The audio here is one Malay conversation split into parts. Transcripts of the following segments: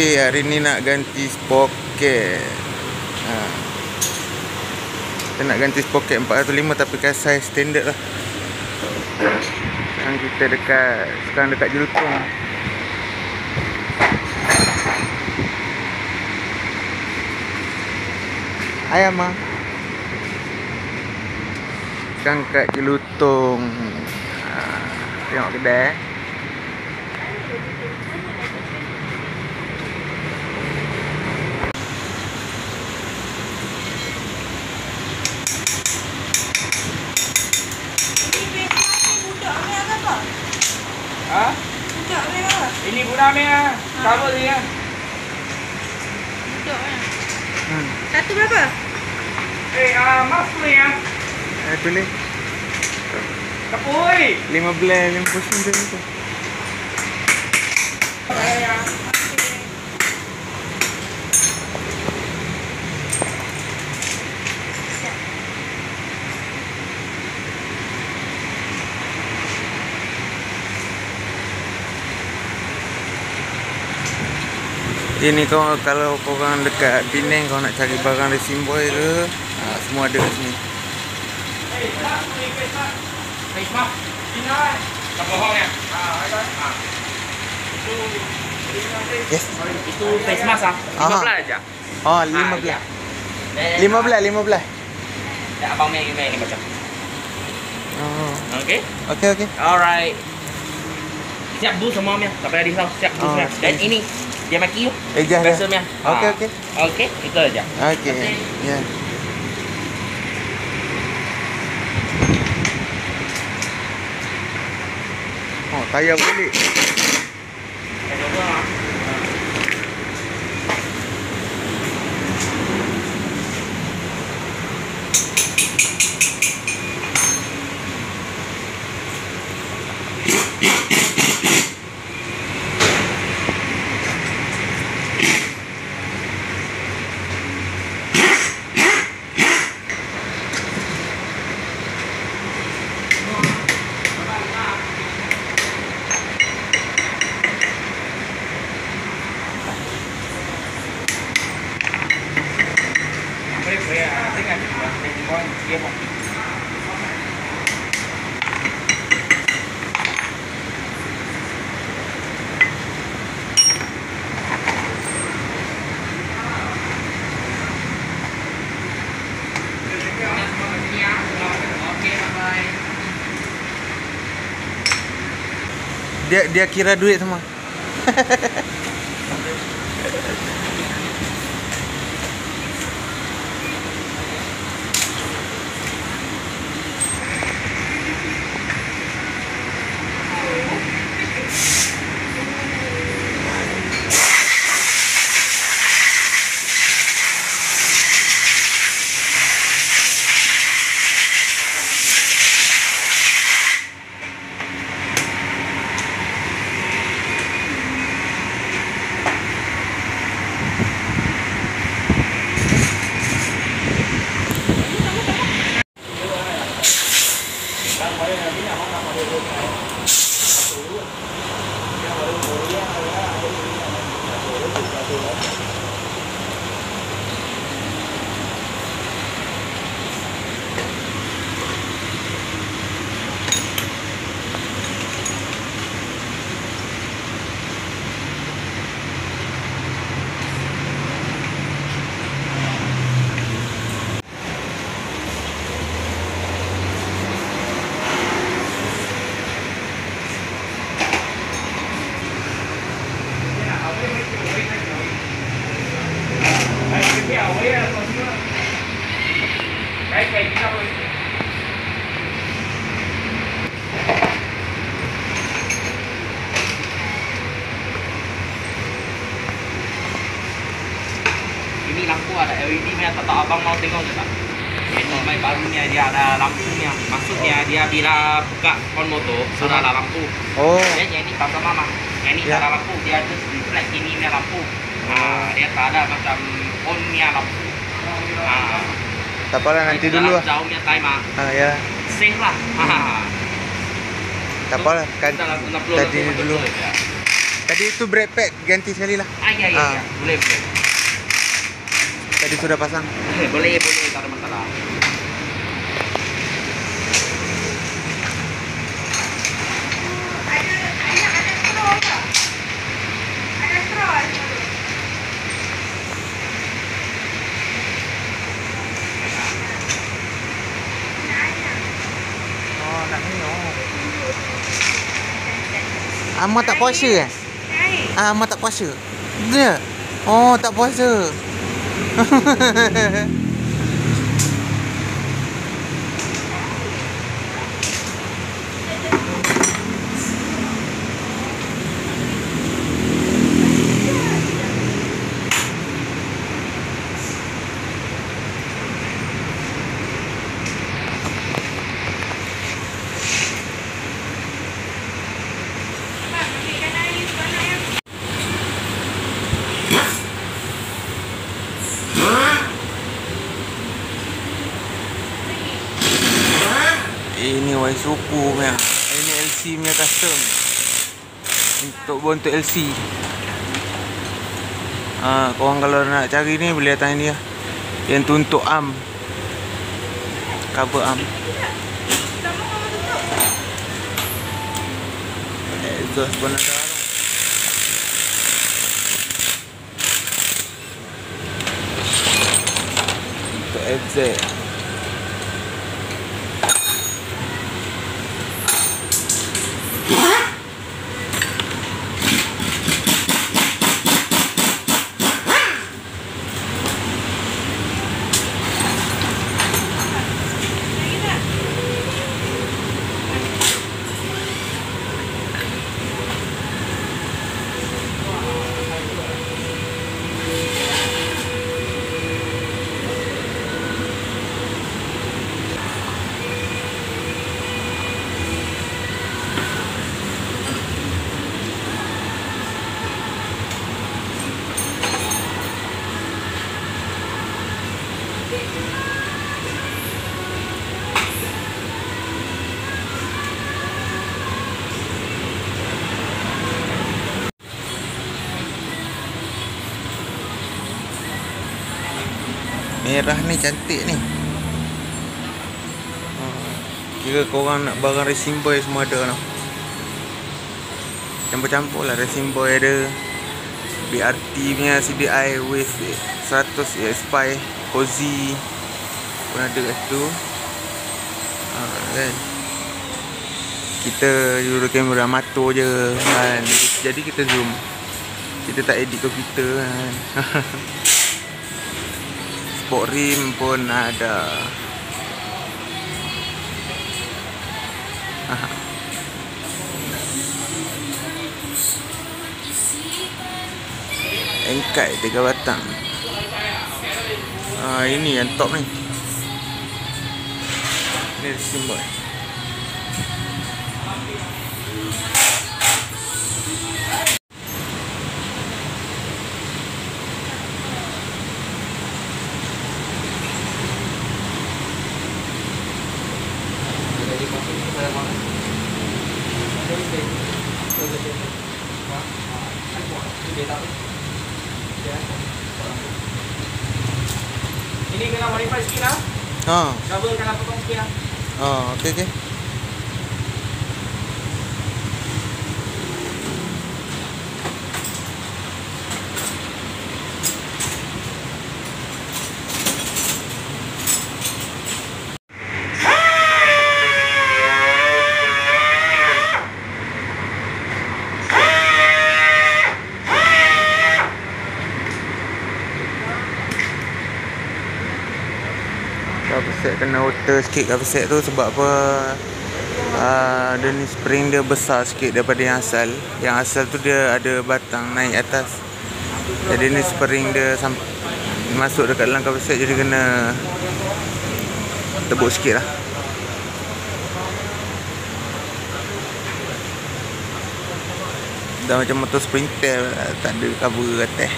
Okey, hari ni nak ganti sprocket. Kita nak ganti sprocket 405 tapi kan size standard lah. Sekarang kita dekat Jelutong. Hai Ama. Sekarang kat Jelutong. Tengok kedai. Ha? Budak ni lah. Ini budak ni ah. Cover ni ah. Budak ni. Satu berapa? Mas tu ni ah. Boleh. Kapoi. 15 tu. Ini kalau korang dekat Penang, kau nak cari barang racing boy ke, semua ada kat sini. Face mask. Tak bohong ya. Yes. Itu face mask ah. 15 aja. Oh, 15. 15. Ya, abang main ni macam. Oh. Okey. Okey. Alright. Siap bu semua punya. Tak payah risau. Siap bu punya. Dan ini dia maki yuk. Biasa punya. Okey. Okey, itu aja. Okey. Ya. Oh, tayar balik. Dia kira duit semua. Ini lampu ada LED ni, tak tahu abang mau tengok ke tak? Ini main barunya dia ada lampunya. Maksudnya dia bila buka on motor sudah ada lampu. Oh. Yang ini tak sama mah. Yang ini tak ada lampu, dia just reflect ini punya lampu. Dia tak ada macam on punya lampu. Tak apalah, nanti dulu lah. Jauh punya timer. Ya. Safe lah. Tak apalah, kan Kita langsung upload tadi langsung dulu. betul-betul, ya. Tadi itu brake pad ganti sekali lah. Ya, ya. Boleh. Tadi sudah pasang. Boleh, tak ada masalah. Ada straw tak? Ada straw. Oh, nak minum. Amat tak puasa eh? Amat tak puasa. Dia. Oh, tak puasa. Ini Waisuku punya. Ini LC punya custom. Untuk LC. Korang kalau nak cari ni boleh datang ni lah. Yang tu untuk arm. Cover arm. Exhaust pun ada tu. Untuk FZ. Merah ni cantik ni. Kira korang nak barang racing boy semua ada tau. Campur-campur lah. Racing boy ada, BRT punya CDI with 100 Spy Cozy pun ada kat situ. Kan? Kita juru kamera mato je kan. Jadi kita zoom. Kita tak edit komputer kan. Sport rim pun ada. Engkai 3 batang. Ini yang top ni. Ini simbol. Ini kena modify sikit lah. Cover kena potong sikit lah. Okey. Cover set kena water sikit cover set tu sebab apa? Dia ni spring dia besar sikit daripada yang asal. Yang asal tu dia ada batang naik atas. Jadi ni spring dia masuk dekat dalam cover set, jadi kena tebuk sikit lah. Dah macam motor Sprinter, tak ada cover atas.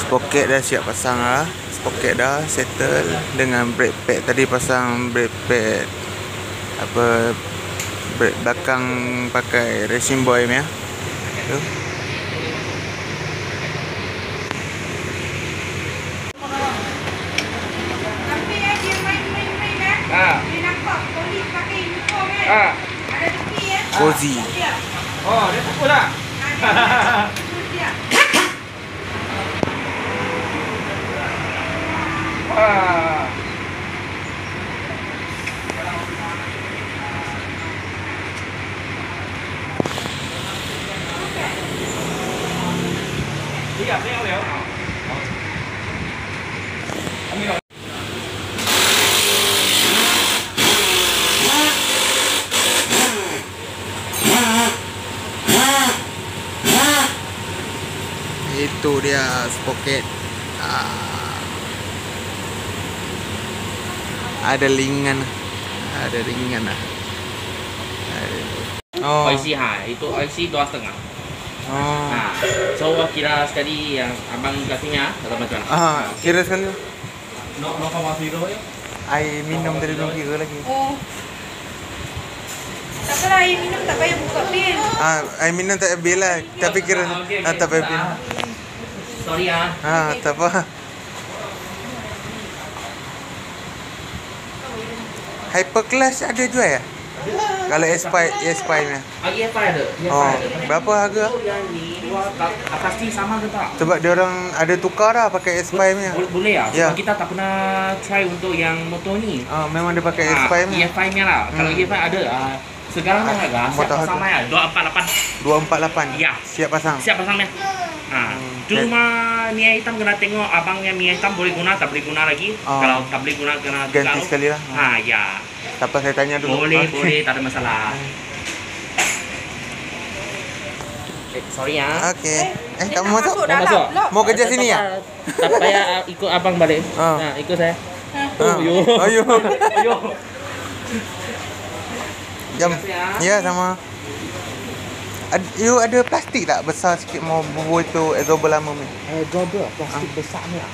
Sprocket dah siap pasang lah. Sprocket dah settle dengan brake pad. Tadi pasang brake pad Brake belakang pakai Racing Boy punya. Tu. Tapi dia main-main dia nampak polis pakai uniform Ada tepi Cozy. Dia. Oh, dia pukul lah. Dia. Wah. Iya, tengok Leo. Ambil. Itu dia sprocket. Ada ringan. Ada ringan lah. Oh. IC itu IC 2,5. Oh. Nah, so kira sekali yang abang kasihnya atau macam mana? Kira sekali. 0,0 ya? Air minum tadi belum kira lagi. Oh. Tak apalah, air minum tak payah buka bil. Air minum tak payah bil lah. Tapi kira Okay. tak payah bil. Sorry ah. Tak apa. Hyper Class ada jual ya? Kalau S5 nya. EFI ada. Oh, berapa harga? Yang ni atas ni sama ke tak? Sebab dia orang ada tukar dah pakai S5 nya. Boleh ya? Ya. Sebab kita tak pernah try untuk yang motor ni. Memang dia pakai S5 nya. EFI nya lah. Kalau EFI ada sekarang dah harga siap motor pasang ya. 248. 248. Ya. Siap pasang. Siap pasangnya. Cuma minyak hitam kena tengok abangnya minyak hitam boleh guna tak boleh guna lagi. Kalau tak boleh guna kena Ganti tukar. sekali lah. Ya. Tak apa, saya tanya dulu. Boleh, tak ada masalah. Sorry ya. Okey. Kamu masuk? Dah masuk. Mau kerja sini ya? Tak payah ikut abang balik. Nah, ikut saya. Ayo. Ayo. Jam. Ya, sama. You ada plastik tak besar sikit mau bubuh itu absorber lama ni? Absorber plastik besar ni. Abang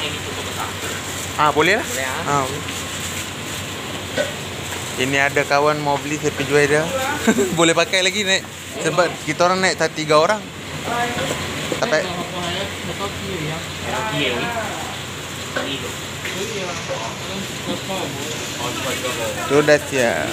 ini cukup besar. Boleh lah. Boleh Boleh. Ini ada kawan mau beli, saya pergi jual dia. Boleh pakai lagi naik. Sebab kita orang naik 3 orang. Tapi tu dah siap.